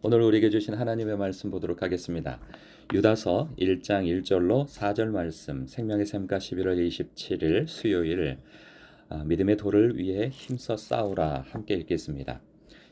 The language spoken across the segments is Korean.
오늘 우리에게 주신 하나님의 말씀 보도록 하겠습니다. 유다서 1장 1절로 4절 말씀, 생명의 샘가 11월 27일 수요일, 믿음의 도를 위해 힘써 싸우라 함께 읽겠습니다.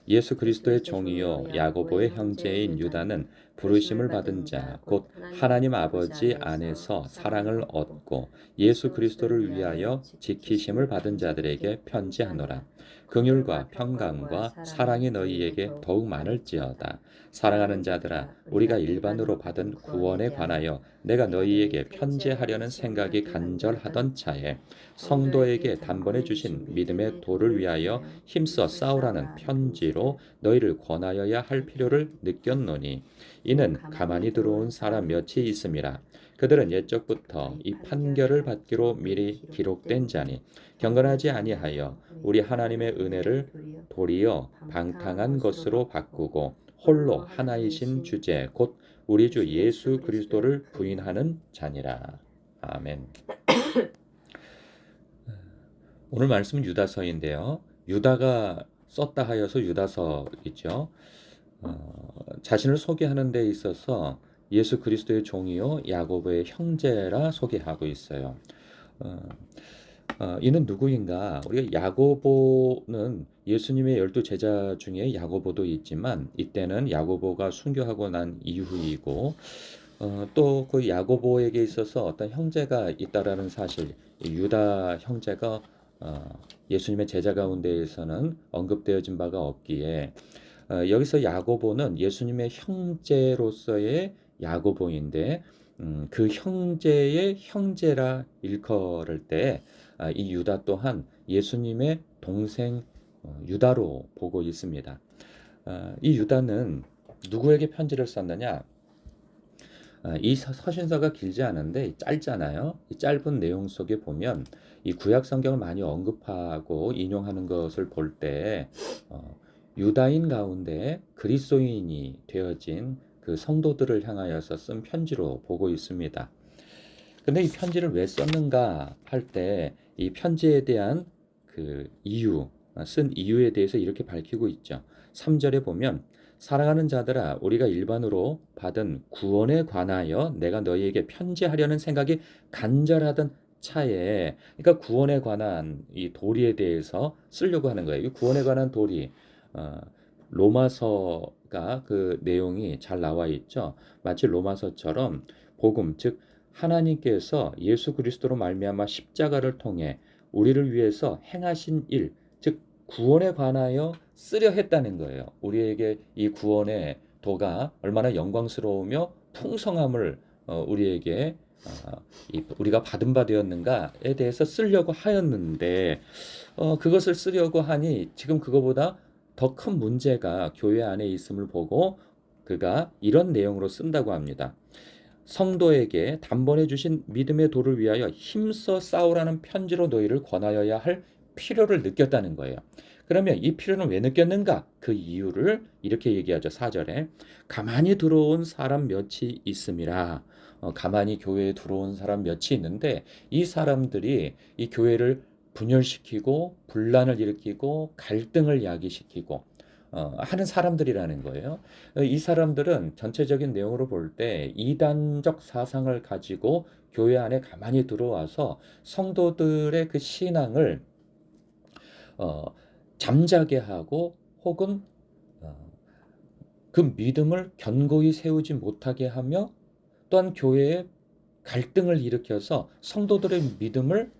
예수 그리스도의 종이요 야고보의 형제인 유다는 부르심을 받은 자 곧 하나님 아버지 안에서 사랑을 얻고 예수 그리스도를 위하여 지키심을 받은 자들에게 편지하노라. 긍휼과 평강과 사랑이 너희에게 더욱 많을지어다. 사랑하는 자들아, 우리가 일반으로 받은 구원에 관하여 내가 너희에게 편지하려는 생각이 간절하던 차에 성도에게 단번에 주신 믿음의 도를 위하여 힘써 싸우라는 편지로 너희를 권하여야 할 필요를 느꼈노니 이는 가만히 들어온 사람 몇이 있음이라. 그들은 옛적부터 이 판결을 받기로 미리 기록된 자니 경건하지 아니하여 우리 하나님의 은혜를 도리어 방탕한 것으로 바꾸고 홀로 하나이신 주제 곧 우리 주 예수 그리스도를 부인하는 자니라. 아멘. 오늘 말씀은 유다서인데요. 유다가 썼다 하여서 유다서이죠. 자신을 소개하는 데 있어서 예수 그리스도의 종이요 야고보의 형제라 소개하고 있어요. 이는 누구인가? 우리가 야고보는 예수님의 12제자 중에 야고보도 있지만 이때는 야고보가 순교하고 난 이후이고 또 그 야고보에게 있어서 어떤 형제가 있다라는 사실, 유다 형제가 예수님의 제자 가운데에서는 언급되어진 바가 없기에 여기서 야고보는 예수님의 형제로서의 야고보인데 그 형제의 형제라 일컬을 때 이 유다 또한 예수님의 동생 유다로 보고 있습니다. 이 유다는 누구에게 편지를 썼느냐? 이 서신서가 길지 않은데 짧잖아요. 이 짧은 내용 속에 보면 이 구약 성경을 많이 언급하고 인용하는 것을 볼 때 유다인 가운데 그리스도인이 되어진 그 성도들을 향하여서 쓴 편지로 보고 있습니다. 근데 이 편지를 왜 썼는가 할 때 이 편지에 대한 그 이유, 쓴 이유에 대해서 이렇게 밝히고 있죠. 3절에 보면 사랑하는 자들아, 우리가 일반으로 받은 구원에 관하여 내가 너희에게 편지하려는 생각이 간절하던 차에, 그러니까 구원에 관한 이 도리에 대해서 쓰려고 하는 거예요. 이 구원에 관한 도리, 로마서가 그 내용이 잘 나와 있죠. 마치 로마서처럼 복음, 즉 하나님께서 예수 그리스도로 말미암아 십자가를 통해 우리를 위해서 행하신 일, 즉 구원에 관하여 쓰려 했다는 거예요. 우리에게 이 구원의 도가 얼마나 영광스러우며 풍성함을 우리에게 우리가 받은 바 되었는가에 대해서 쓰려고 하였는데 그것을 쓰려고 하니 지금 그거보다 더 큰 문제가 교회 안에 있음을 보고 그가 이런 내용으로 쓴다고 합니다. 성도에게 단번에 주신 믿음의 도를 위하여 힘써 싸우라는 편지로 너희를 권하여야 할 필요를 느꼈다는 거예요. 그러면 이 필요는 왜 느꼈는가? 그 이유를 이렇게 얘기하죠. 4절에 가만히 들어온 사람 몇이 있음이라. 가만히 교회에 들어온 사람 몇이 있는데 이 사람들이 이 교회를 분열시키고 분란을 일으키고 갈등을 야기시키고 하는 사람들이라는 거예요. 이 사람들은 전체적인 내용으로 볼 때 이단적 사상을 가지고 교회 안에 가만히 들어와서 성도들의 그 신앙을 잠자게 하고 혹은 그 믿음을 견고히 세우지 못하게 하며 또한 교회에 갈등을 일으켜서 성도들의 믿음을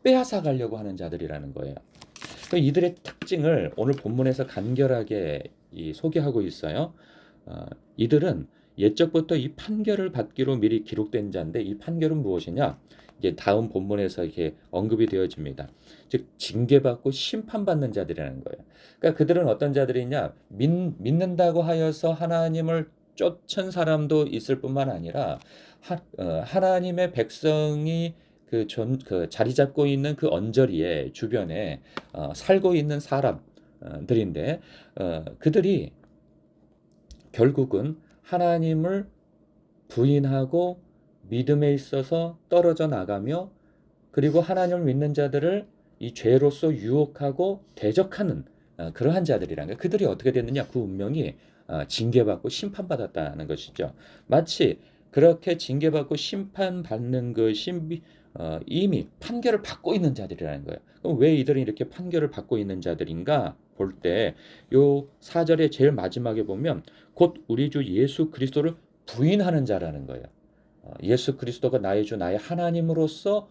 빼앗아 가려고 하는 자들이라는 거예요. 이들의 특징을 오늘 본문에서 간결하게 소개하고 있어요. 이들은 옛적부터 이 판결을 받기로 미리 기록된 자인데 이 판결은 무엇이냐? 이제 다음 본문에서 이렇게 언급이 되어집니다. 즉 징계받고 심판받는 자들이라는 거예요. 그러니까 그들은 어떤 자들이냐? 믿는다고 하여서 하나님을 쫓은 사람도 있을 뿐만 아니라 하나님의 백성이 그 자리 잡고 있는 그 언저리에 주변에 살고 있는 사람들인데 그들이 결국은 하나님을 부인하고 믿음에 있어서 떨어져 나가며 그리고 하나님을 믿는 자들을 이 죄로서 유혹하고 대적하는 그러한 자들이라는 거예요. 그들이 어떻게 됐느냐? 그 운명이 징계받고 심판받았다는 것이죠. 마치 그렇게 징계받고 심판받는 것이 이미 판결을 받고 있는 자들이라는 거예요. 그럼 왜 이들은 이렇게 판결을 받고 있는 자들인가 볼 때 요 4절의 제일 마지막에 보면 곧 우리 주 예수 그리스도를 부인하는 자라는 거예요. 예수 그리스도가 나의 주 나의 하나님으로서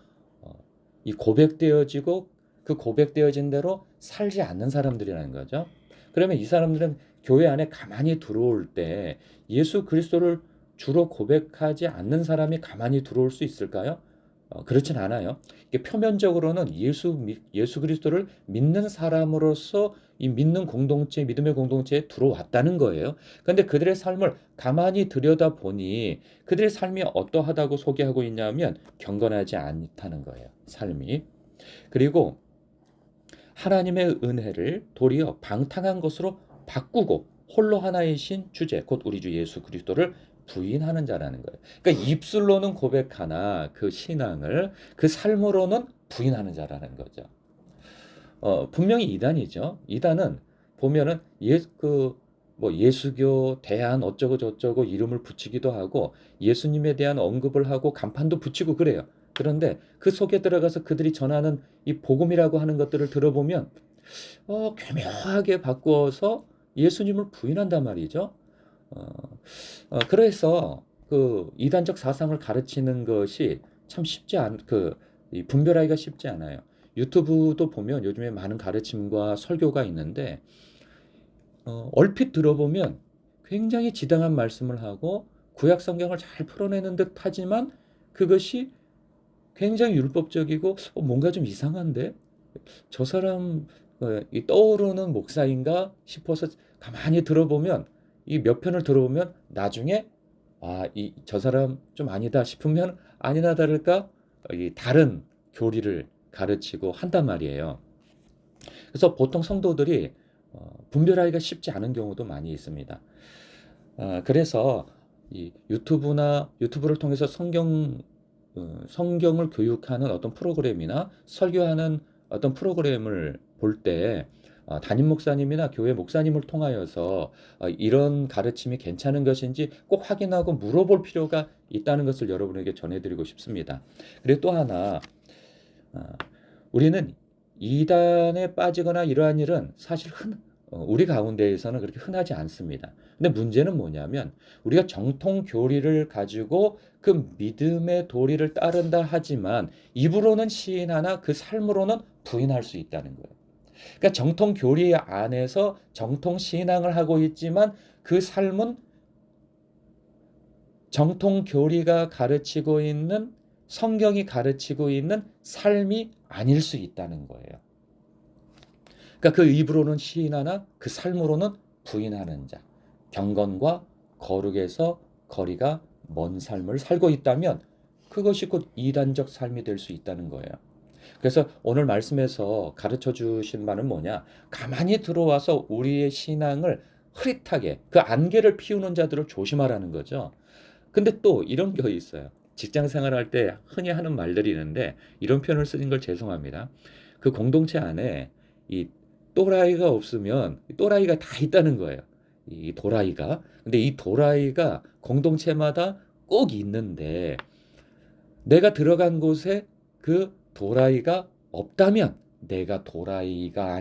이 고백되어지고 그 고백되어진 대로 살지 않는 사람들이라는 거죠. 그러면 이 사람들은 교회 안에 가만히 들어올 때 예수 그리스도를 주로 고백하지 않는 사람이 가만히 들어올 수 있을까요? 그렇진 않아요. 이게 표면적으로는 예수 그리스도를 믿는 사람으로서 이 믿는 공동체, 믿음의 공동체에 들어왔다는 거예요. 그런데 그들의 삶을 가만히 들여다보니 그들의 삶이 어떠하다고 소개하고 있냐면 경건하지 않다는 거예요. 삶이. 그리고 하나님의 은혜를 도리어 방탕한 것으로 바꾸고 홀로 하나이신 주제, 곧 우리 주 예수 그리스도를 부인하는 자라는 거예요. 그러니까 입술로는 고백하나 그 신앙을 그 삶으로는 부인하는 자라는 거죠. 분명히 이단이죠. 이단은 보면은 뭐 예수교, 대안 어쩌고 저쩌고 이름을 붙이기도 하고 예수님에 대한 언급을 하고 간판도 붙이고 그래요. 그런데 그 속에 들어가서 그들이 전하는 이 복음이라고 하는 것들을 들어보면 교묘하게 바꾸어서 예수님을 부인한단 말이죠. 어, 그래서 그 이단적 사상을 가르치는 것이 참 이 분별하기가 쉽지 않아요. 유튜브도 보면 요즘에 많은 가르침과 설교가 있는데 얼핏 들어보면 굉장히 지당한 말씀을 하고 구약 성경을 잘 풀어내는 듯 하지만 그것이 굉장히 율법적이고 뭔가 좀 이상한데 저 사람 이 떠오르는 목사인가 싶어서 가만히 들어보면 이 몇 편을 들어보면 나중에 저 사람 좀 아니다 싶으면 아니나 다를까 이 다른 교리를 가르치고 한단 말이에요. 그래서 보통 성도들이 분별하기가 쉽지 않은 경우도 많이 있습니다. 그래서 이 유튜브를 통해서 성경을 교육하는 어떤 프로그램이나 설교하는 어떤 프로그램을 볼 때 담임 목사님이나 교회 목사님을 통하여서 이런 가르침이 괜찮은 것인지 꼭 확인하고 물어볼 필요가 있다는 것을 여러분에게 전해드리고 싶습니다. 그리고 또 하나 우리는 이단에 빠지거나 이러한 일은 사실 우리 가운데에서는 그렇게 흔하지 않습니다. 근데 문제는 뭐냐면 우리가 정통 교리를 가지고 그 믿음의 도리를 따른다 하지만 입으로는 시인하나 그 삶으로는 부인할 수 있다는 거예요. 그러니까 정통 교리 안에서 정통 신앙을 하고 있지만 그 삶은 정통 교리가 가르치고 있는 성경이 가르치고 있는 삶이 아닐 수 있다는 거예요. 그러니까 그 입으로는 시인하나 그 삶으로는 부인하는 자. 경건과 거룩에서 거리가 먼 삶을 살고 있다면 그것이 곧 이단적 삶이 될 수 있다는 거예요. 그래서 오늘 말씀에서 가르쳐 주신 바는 뭐냐? 가만히 들어와서 우리의 신앙을 흐릿하게 그 안개를 피우는 자들을 조심하라는 거죠. 근데 또 이런 게 있어요. 직장 생활할 때 흔히 하는 말들이 있는데 이런 표현을 쓰는 걸 죄송합니다. 그 공동체 안에 이 또라이가 없으면 또라이가 다 있다는 거예요. 이 도라이가. 근데 이 도라이가 공동체마다 꼭 있는데 내가 들어간 곳에 그 도라이가 없다면 내가 도라이가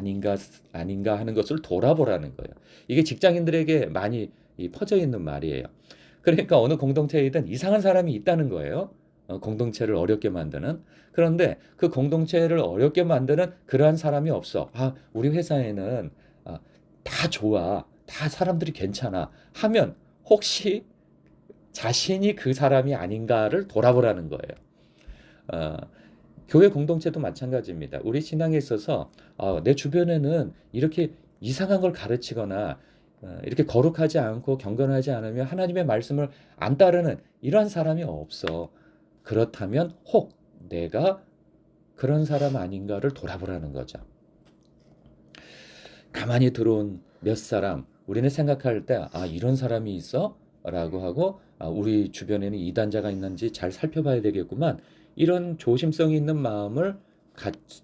아닌가 하는 것을 돌아보라는 거예요. 이게 직장인들에게 많이 퍼져 있는 말이에요. 그러니까 어느 공동체이든 이상한 사람이 있다는 거예요. 공동체를 어렵게 만드는. 그런데 그 공동체를 어렵게 만드는 그러한 사람이 없어. 우리 회사에는 다 좋아. 다 사람들이 괜찮아. 하면 혹시 자신이 그 사람이 아닌가를 돌아보라는 거예요. 어, 교회 공동체도 마찬가지입니다. 우리 신앙에 있어서 내 주변에는 이렇게 이상한 걸 가르치거나 이렇게 거룩하지 않고 경건하지 않으면 하나님의 말씀을 안 따르는 이러한 사람이 없어. 그렇다면 혹 내가 그런 사람 아닌가를 돌아보라는 거죠. 가만히 들어온 몇 사람, 우리는 생각할 때 이런 사람이 있어? 라고 하고 우리 주변에는 이단자가 있는지 잘 살펴봐야 되겠구만. 이런 조심성이 있는 마음을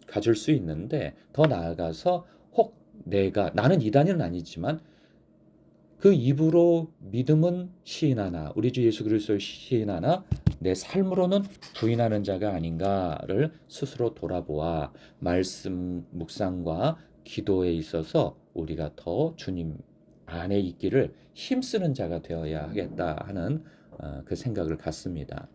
가질 수 있는데 더 나아가서 혹 나는 이단은 아니지만 그 입으로 믿음은 시인하나 우리 주 예수 그리스도를 시인하나 내 삶으로는 부인하는 자가 아닌가를 스스로 돌아보아 말씀 묵상과 기도에 있어서 우리가 더 주님 안에 있기를 힘쓰는 자가 되어야 하겠다 하는 그 생각을 갖습니다.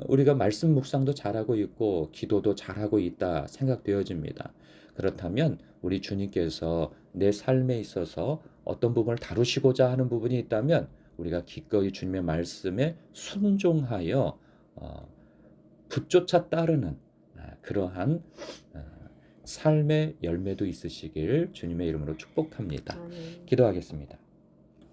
우리가 말씀 묵상도 잘하고 있고 기도도 잘하고 있다 생각되어집니다. 그렇다면 우리 주님께서 내 삶에 있어서 어떤 부분을 다루시고자 하는 부분이 있다면 우리가 기꺼이 주님의 말씀에 순종하여 붙조차 따르는 그러한 삶의 열매도 있으시길 주님의 이름으로 축복합니다. 아멘. 기도하겠습니다.